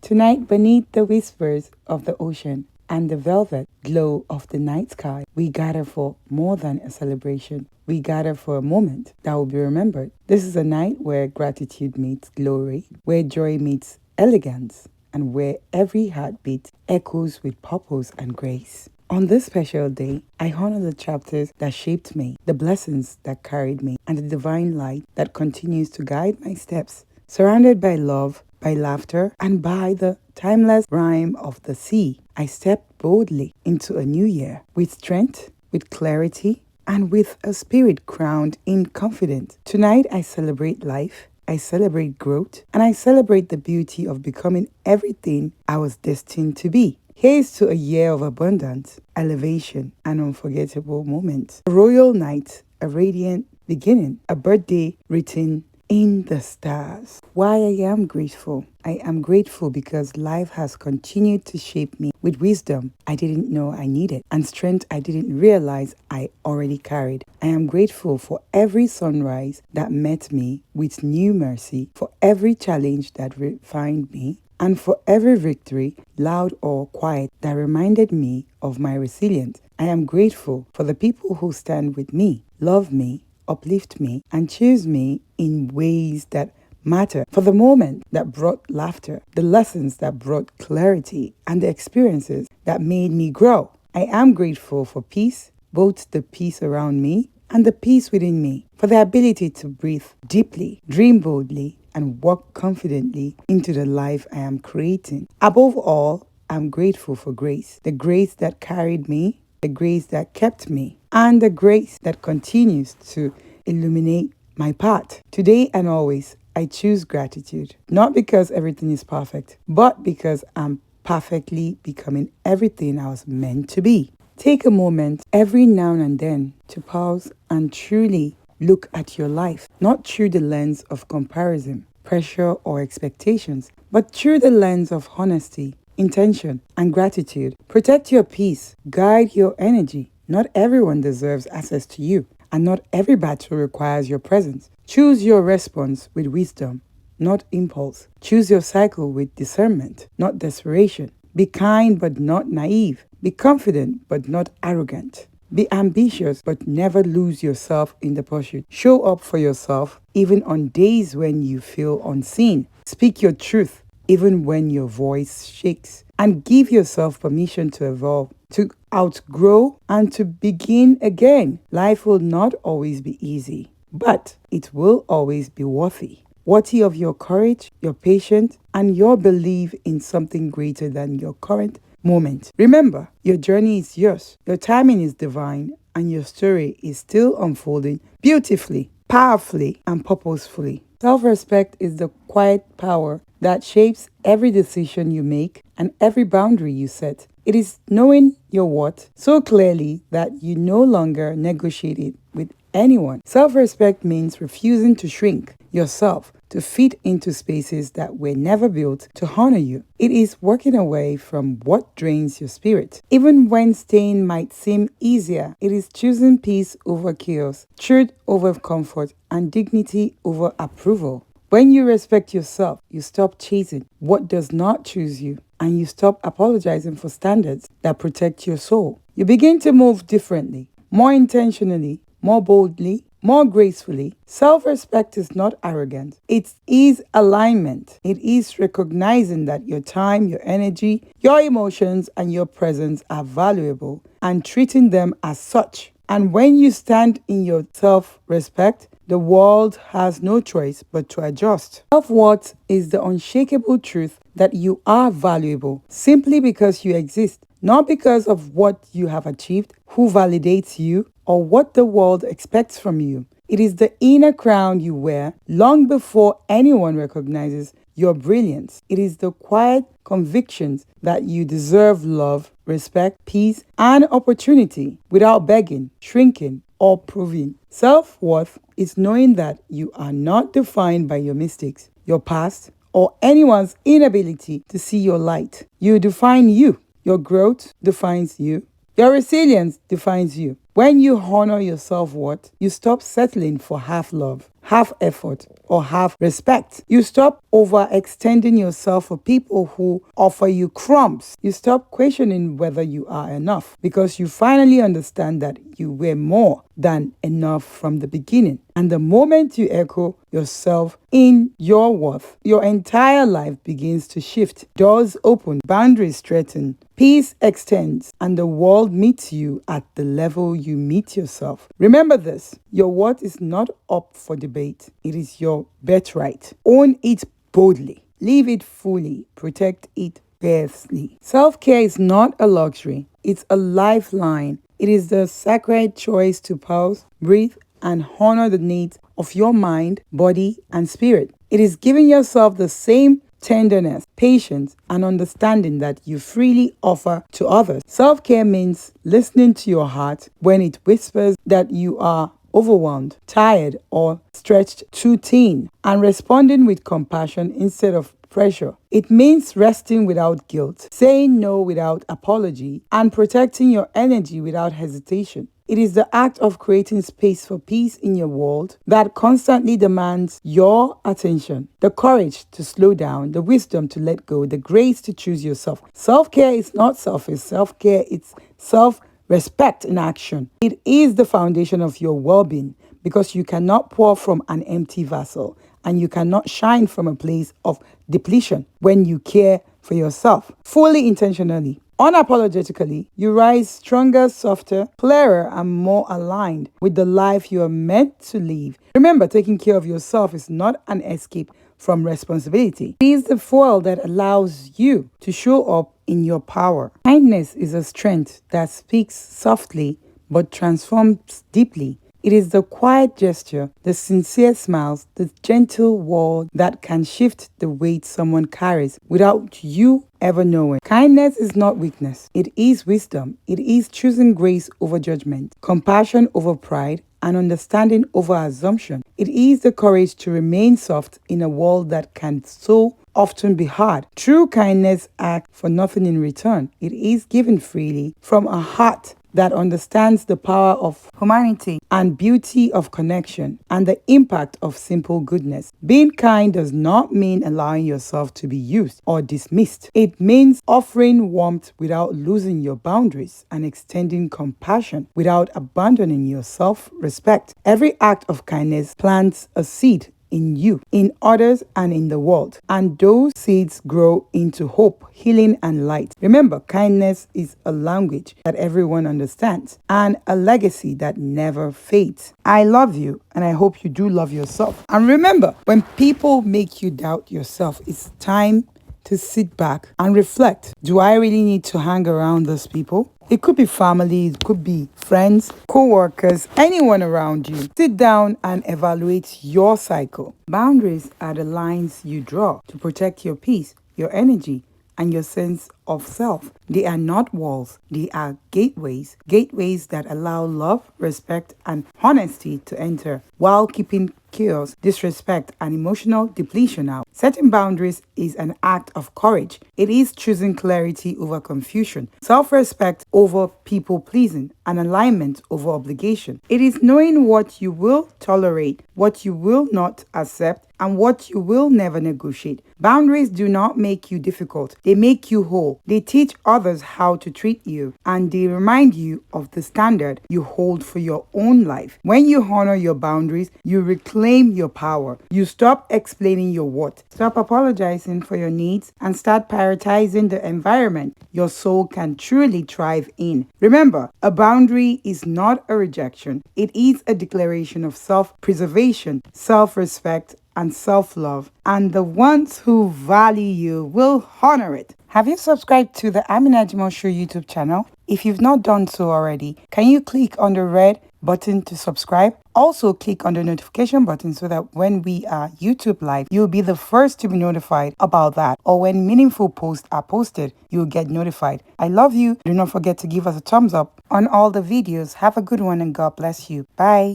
Tonight, beneath the whispers of the ocean and the velvet glow of the night sky, we gather for more than a celebration. We gather for a moment that will be remembered. This is a night where gratitude meets glory, where joy meets elegance, and where every heartbeat echoes with purpose and grace. On this special day, I honor the chapters that shaped me, the blessings that carried me, and the divine light that continues to guide my steps. Surrounded by love, by laughter, and by the timeless rhyme of the sea, I step boldly into a new year with strength, with clarity, and with a spirit crowned in confidence. Tonight, I celebrate life. I celebrate growth, and I celebrate the beauty of becoming everything I was destined to be. Here's to a year of abundance, elevation, and unforgettable moments. A royal night, a radiant beginning, a birthday written in the stars. Why I am grateful. I am grateful because life has continued to shape me with wisdom I didn't know I needed and strength I didn't realize I already carried. I am grateful for every sunrise that met me with new mercy, for every challenge that refined me, and for every victory, loud or quiet, that reminded me of my resilience. I am grateful for the people who stand with me, love me, uplift me, and choose me in ways that matter. For the moment that brought laughter, the lessons that brought clarity, and the experiences that made me grow. I am grateful for peace, both the peace around me and the peace within me, for the ability to breathe deeply, dream boldly, and walk confidently into the life I am creating. Above all, I'm grateful for grace, the grace that carried me, the grace that kept me, and the grace that continues to illuminate my path. Today and always, I choose gratitude, not because everything is perfect, but because I'm perfectly becoming everything I was meant to be. Take a moment every now and then to pause and truly look at your life, not through the lens of comparison, pressure, or expectations, but through the lens of honesty, intention, and gratitude. Protect your peace, guide your energy. Not everyone deserves access to you, and not every battle requires your presence. Choose your response with wisdom, not impulse. Choose your cycle with discernment, not desperation. Be kind but not naive. Be confident but not arrogant. Be ambitious but never lose yourself in the pursuit. Show up for yourself even on days when you feel unseen. Speak your truth even when your voice shakes. And give yourself permission to evolve, to outgrow, and to begin again. Life will not always be easy, but it will always be worthy of your courage, your patience, and your belief in something greater than your current moment. Remember, your journey is yours, your timing is divine, and your story is still unfolding beautifully, powerfully, and purposefully. Self-respect is the quiet power that shapes every decision you make and every boundary you set. It is knowing your worth so clearly that you no longer negotiate it with anyone. Self-respect means refusing to shrink yourself to fit into spaces that were never built to honor you. It is walking away from what drains your spirit. Even when staying might seem easier, it is choosing peace over chaos, truth over comfort, and dignity over approval. When you respect yourself, you stop chasing what does not choose you, and you stop apologizing for standards that protect your soul. You begin to move differently, more intentionally, more boldly, more gracefully. Self-respect is not arrogance. It is alignment. It is recognizing that your time, your energy, your emotions, and your presence are valuable and treating them as such. And when you stand in your self-respect, the world has no choice but to adjust. Self-worth is the unshakable truth that you are valuable simply because you exist, not because of what you have achieved, who validates you, or what the world expects from you. It is the inner crown you wear long before anyone recognizes your brilliance. It is the quiet convictions that you deserve love, respect, peace, and opportunity without begging, shrinking, or proving. Self-worth is knowing that you are not defined by your mistakes, your past, or anyone's inability to see your light. You define you. Your growth defines you. Your resilience defines you. When you honor your self-worth, you stop settling for half love half effort, or half respect. You stop overextending yourself for people who offer you crumbs. You stop questioning whether you are enough because you finally understand that you were more than enough from the beginning. And the moment you echo yourself in your worth, your entire life begins to shift. Doors open, boundaries straighten, peace extends, and the world meets you at the level you meet yourself. Remember this: your worth is not up for debate, it is your birthright. Own it boldly, live it fully, protect it fiercely. Self care is not a luxury, it's a lifeline. It is the sacred choice to pause, breathe, and honor the needs of your mind, body, and spirit. It is giving yourself the same tenderness, patience, and understanding that you freely offer to others. Self care means listening to your heart when it whispers that you are overwhelmed, tired, or stretched too thin, and responding with compassion instead of pressure. It means resting without guilt, saying no without apology, and protecting your energy without hesitation. It is the act of creating space for peace in your world that constantly demands your attention, the courage to slow down, the wisdom to let go, the grace to choose yourself. Self-care is not selfish. Self-care is self-respect in action. It is the foundation of your well-being because you cannot pour from an empty vessel and you cannot shine from a place of depletion when you care for yourself fully, intentionally. Unapologetically, you rise stronger, softer, clearer, and more aligned with the life you are meant to live. Remember, taking care of yourself is not an escape from responsibility. It is the fuel that allows you to show up in your power. Kindness is a strength that speaks softly but transforms deeply. It is the quiet gesture, the sincere smiles, the gentle word that can shift the weight someone carries without you ever knowing. Kindness is not weakness. It is wisdom. It is choosing grace over judgment, compassion over pride, and understanding over assumption. It is the courage to remain soft in a world that can so often be hard. True kindness asks for nothing in return. It is given freely from a heart that understands the power of humanity and beauty of connection and the impact of simple goodness. Being kind does not mean allowing yourself to be used or dismissed. It means offering warmth without losing your boundaries and extending compassion without abandoning your self-respect. Every act of kindness plants a seed in you, in others, and in the world. And those seeds grow into hope, healing, and light. Remember, kindness is a language that everyone understands and a legacy that never fades. I love you, and I hope you do love yourself. And remember, when people make you doubt yourself, it's time to sit back and reflect. Do I really need to hang around those people? It could be family, it could be friends, co-workers, anyone around you. Sit down and evaluate your cycle. Boundaries are the lines you draw to protect your peace, your energy, and your sense of self. They are not walls, they are gateways that allow love, respect, and honesty to enter while keeping chaos, disrespect, and emotional depletion out. Setting boundaries is an act of courage. It is choosing clarity over confusion, self-respect over people-pleasing, and alignment over obligation. It is knowing what you will tolerate, what you will not accept, and what you will never negotiate. Boundaries do not make you difficult. They make you whole. They teach others how to treat you, and they remind you of the standard you hold for your own life. When you honor your boundaries, you reclaim your power. You stop explaining your worth, stop apologizing for your needs, and start prioritizing the environment your soul can truly thrive in. Remember, a boundary is not a rejection. It is a declaration of self-preservation, self-respect, and self-love, and the ones who value you will honor it. Have you subscribed to the Amina Jimoh Show YouTube channel? If you've not done so already, can you click on the red button to subscribe? Also click on the notification button so that when we are YouTube live, you'll be the first to be notified about that, or when meaningful posts are posted, you'll get notified. I love you. Do not forget to give us a thumbs up on all the videos. Have a good one and God bless you. Bye.